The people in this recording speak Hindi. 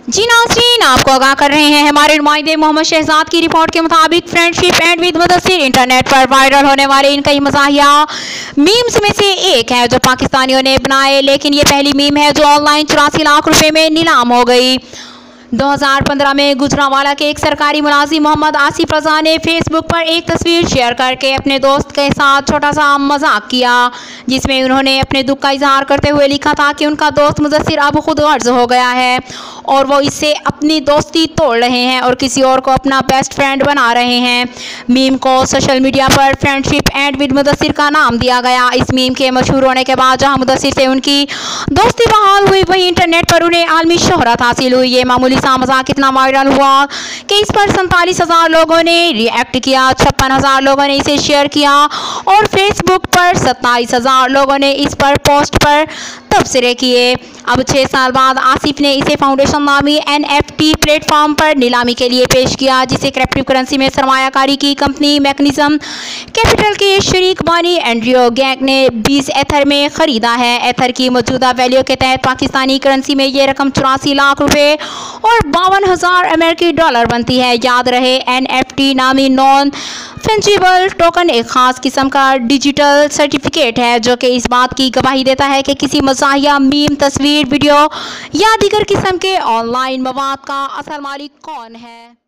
जी नाज़रीन, आपको आगाह कर रहे हैं हमारे नुमाइंदे मोहम्मद शहजाद की रिपोर्ट के मुताबिक friendship and with Mudassir internet पर वायरल होने वाले इन कई मज़ाहिया मीम्स में से एक है जो पाकिस्तानियों ने बनाए, लेकिन ये पहली मीम है जो ऑनलाइन 84 लाख रुपए में नीलाम हो गई। 2015 में गुजरांवाला के एक सरकारी मुलाजिम मोहम्मद आसिफ रजा ने फेसबुक पर एक तस्वीर शेयर करके अपने दोस्त के साथ छोटा सा मजाक किया, जिसमें उन्होंने अपने दुख का इजहार करते हुए लिखा था कि उनका दोस्त मुदस्सिर अब खुद गर्ज हो गया है और वो इससे अपनी दोस्ती तोड़ रहे हैं और किसी और को अपना बेस्ट फ्रेंड बना रहे हैं। मीम को सोशल मीडिया पर फ्रेंडशिप एंड विद मुदस्सिर का नाम दिया गया। इस मीम के मशहूर होने के बाद जहां मुदस्सिर से उनकी दोस्ती बहाल हुई, वहीं इंटरनेट पर उन्हें आलमी शोहरत हासिल हुई। ये मामूली सा मजाक इतना वायरल हुआ कि इस पर 47,000 लोगों ने रिएक्ट किया, 56,000 लोगों ने इसे शेयर किया और फेसबुक पर 27,000 लोगों ने इस पर पोस्ट पर तबसरे किए। अब 6 साल बाद आसिफ ने इसे फाउंडेशन नामी NFT प्लेटफॉर्म पर नीलामी के लिए पेश किया, जिसे क्रिप्टो करेंसी में सरमायाकारी की कंपनी मैकेनिज्म कैपिटल के शरीक बानी एंड्रियो गैंग ने 20 एथर में खरीदा है। एथर की मौजूदा वैल्यू के तहत पाकिस्तानी करेंसी में ये रकम 84 लाख रुपए और 52,000 अमेरिकी डॉलर बनती है। याद रहे, NFT नामी नॉन फंजिबल टोकन एक खास किस्म का डिजिटल सर्टिफिकेट है जो कि इस बात की गवाही देता है कि किसी मज़ाहिया मीम, तस्वीर, वीडियो या दीगर किस्म के ऑनलाइन मवाद का असल मालिक कौन है।